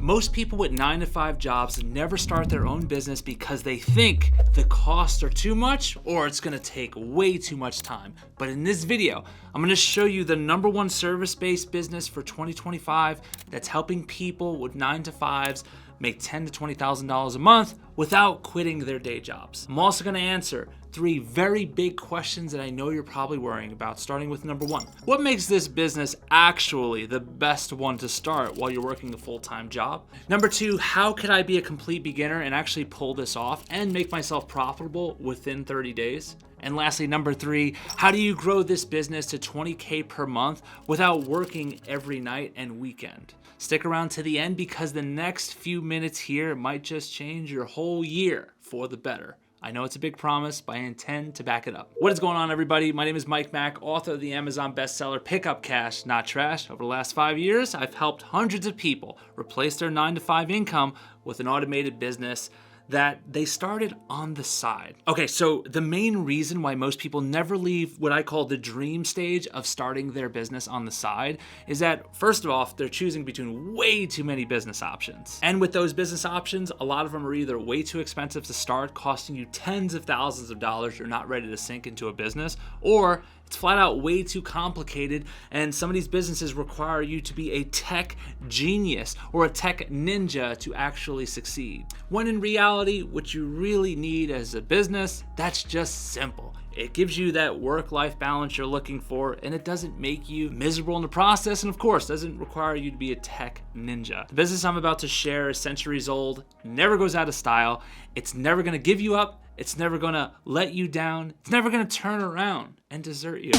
Most people with 9-to-5 jobs never start their own business because they think the costs are too much or it's gonna take way too much time. But in this video, I'm gonna show you the #1 service-based business for 2025 that's helping people with 9-to-5s make $10,000 to $20,000 a month without quitting their day jobs. I'm also gonna answer 3 very big questions that I know you're probably worrying about, starting with #1. What makes this business actually the best one to start while you're working a full-time job? #2, how could I be a complete beginner and actually pull this off and make myself profitable within 30 days? And lastly, #3, how do you grow this business to 20K per month without working every night and weekend? Stick around to the end because the next few minutes here might just change your whole year for the better. I know it's a big promise, but I intend to back it up. What is going on, everybody? My name is Mike Mack, author of the Amazon bestseller Pick Up Cash, Not Trash. Over the last 5 years, I've helped hundreds of people replace their 9-to-5 income with an automated business that they started on the side. Okay, so the main reason why most people never leave what I call the dream stage of starting their business on the side is that, first of all, they're choosing between way too many business options. And with those business options, a lot of them are either way too expensive to start, costing you tens of thousands of dollars you're not ready to sink into a business, or it's flat out way too complicated, and some of these businesses require you to be a tech genius or a tech ninja to actually succeed. When in reality, what you really need as a business, that's just simple. It gives you that work-life balance you're looking for, and it doesn't make you miserable in the process, and of course, doesn't require you to be a tech ninja. The business I'm about to share is centuries old, never goes out of style, it's never gonna give you up, it's never gonna let you down, it's never gonna turn around and desert you.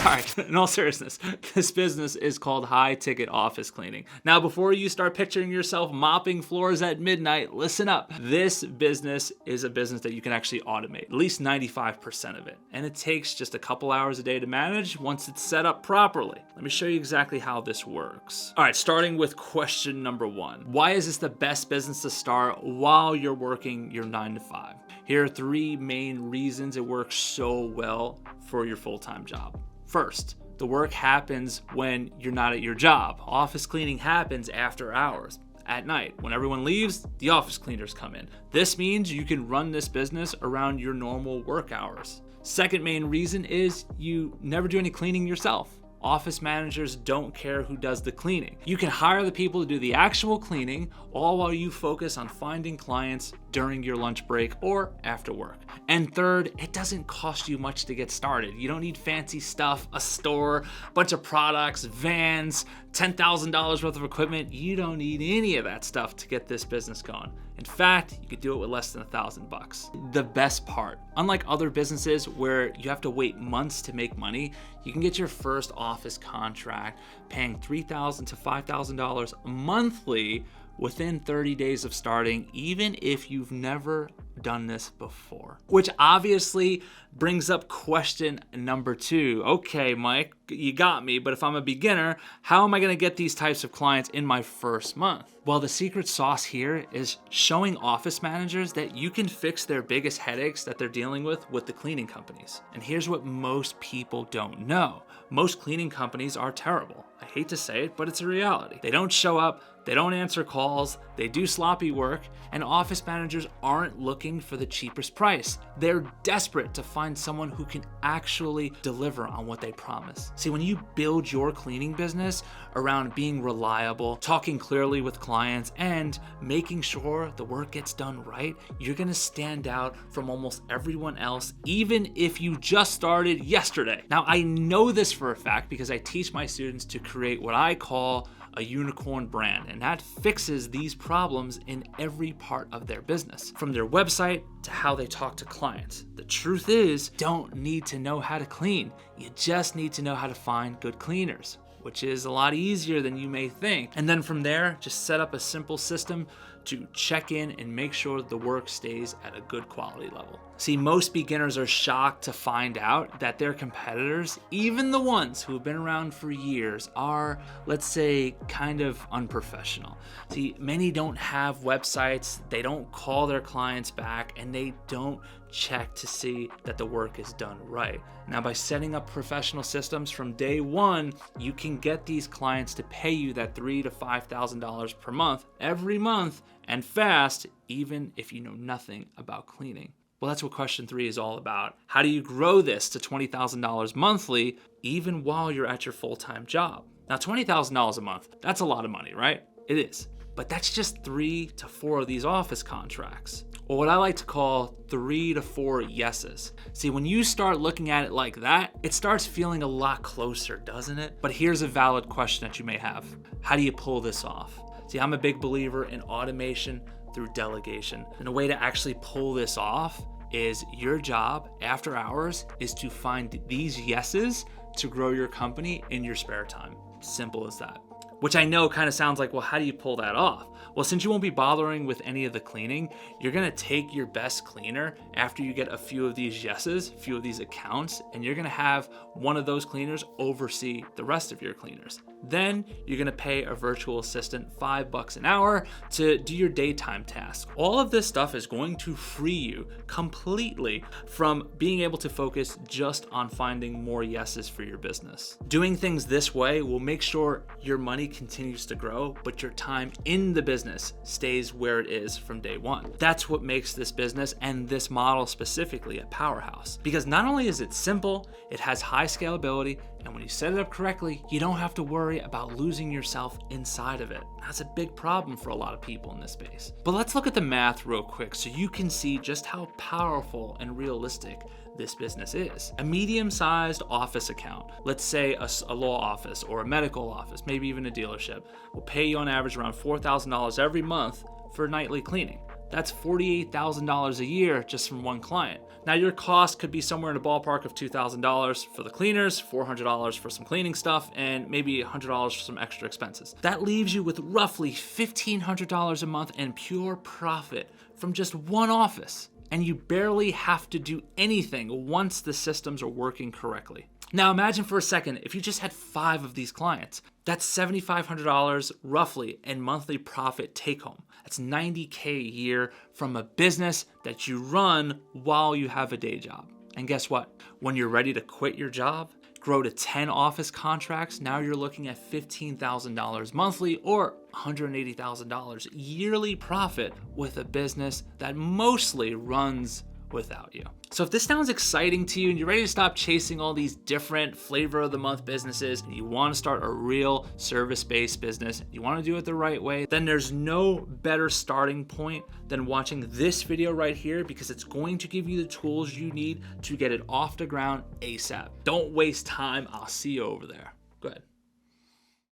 All right, in all seriousness, this business is called High Ticket Office Cleaning. Now, before you start picturing yourself mopping floors at midnight, listen up. This business is a business that you can actually automate, at least 95% of it. And it takes just a couple hours a day to manage once it's set up properly. Let me show you exactly how this works. All right, starting with question #1. Why is this the best business to start while you're working your 9-to-5? Here are 3 main reasons it works so well for your full-time job. First, the work happens when you're not at your job. Office cleaning happens after hours, at night. When everyone leaves, the office cleaners come in. This means you can run this business around your normal work hours. Second main reason is you never do any cleaning yourself. Office managers don't care who does the cleaning. You can hire the people to do the actual cleaning, all while you focus on finding clients during your lunch break or after work. And third, it doesn't cost you much to get started. You don't need fancy stuff, a store, a bunch of products, vans, $10,000 worth of equipment. You don't need any of that stuff to get this business going. In fact, you could do it with less than $1,000. The best part, unlike other businesses where you have to wait months to make money, you can get your first office contract paying $3,000 to $5,000 monthly within 30 days of starting, even if you've never done this before. Which obviously brings up question #2. Okay, Mike, you got me, but if I'm a beginner, how am I gonna get these types of clients in my first month? Well, the secret sauce here is showing office managers that you can fix their biggest headaches that they're dealing with the cleaning companies. And here's what most people don't know. Most cleaning companies are terrible. I hate to say it, but it's a reality. They don't show up, they don't answer calls, they do sloppy work, and office managers aren't looking for the cheapest price. They're desperate to find someone who can actually deliver on what they promise. See, when you build your cleaning business around being reliable, talking clearly with clients, and making sure the work gets done right, you're gonna stand out from almost everyone else, even if you just started yesterday. Now, I know this for a fact because I teach my students to create what I call a unicorn brand, and that fixes these problems in every part of their business, from their website to how they talk to clients. The truth is, you don't need to know how to clean. You just need to know how to find good cleaners, which is a lot easier than you may think. And then from there, just set up a simple system to check in and make sure that the work stays at a good quality level. See, most beginners are shocked to find out that their competitors, even the ones who have been around for years, are, let's say, kind of unprofessional. See, many don't have websites, they don't call their clients back, and they don't check to see that the work is done right. Now, by setting up professional systems from day one, you can get these clients to pay you that $3,000 to $5,000 per month every month and fast, even if you know nothing about cleaning. Well, that's what question 3 is all about. How do you grow this to $20,000 monthly, even while you're at your full-time job? Now, $20,000 a month, that's a lot of money, right? It is. But that's just 3 to 4 of these office contracts, or what I like to call 3 to 4 yeses. See, when you start looking at it like that, it starts feeling a lot closer, doesn't it? But here's a valid question that you may have. How do you pull this off? See, I'm a big believer in automation through delegation. And a way to actually pull this off is your job after hours is to find these yeses to grow your company in your spare time. Simple as that. Which I know kind of sounds like, well, how do you pull that off? Well, since you won't be bothering with any of the cleaning, you're gonna take your best cleaner after you get a few of these yeses, a few of these accounts, and you're gonna have one of those cleaners oversee the rest of your cleaners. Then you're gonna pay a virtual assistant $5 an hour to do your daytime tasks. All of this stuff is going to free you completely from being able to focus just on finding more yeses for your business. Doing things this way will make sure your money continues to grow, but your time in the business stays where it is from day one. That's what makes this business and this model specifically a powerhouse. Because not only is it simple, it has high scalability, and when you set it up correctly, you don't have to worry about losing yourself inside of it. That's a big problem for a lot of people in this space. But let's look at the math real quick so you can see just how powerful and realistic this business is. A medium-sized office account, let's say a law office or a medical office, maybe even a dealership, will pay you on average around $4,000 every month for nightly cleaning. That's $48,000 a year just from one client. Now, your cost could be somewhere in the ballpark of $2,000 for the cleaners, $400 for some cleaning stuff, and maybe $100 for some extra expenses. That leaves you with roughly $1,500 a month in pure profit from just one office. And you barely have to do anything once the systems are working correctly. Now imagine for a second if you just had 5 of these clients. That's $7,500 roughly in monthly profit take home. That's $90K a year from a business that you run while you have a day job. And guess what? When you're ready to quit your job, grow to 10 office contracts, now you're looking at $15,000 monthly or $180,000 yearly profit with a business that mostly runs without you. So if this sounds exciting to you and you're ready to stop chasing all these different flavor of the month businesses and you want to start a real service-based business, you want to do it the right way, then there's no better starting point than watching this video right here, because it's going to give you the tools you need to get it off the ground ASAP. Don't waste time. I'll see you over there. Go ahead.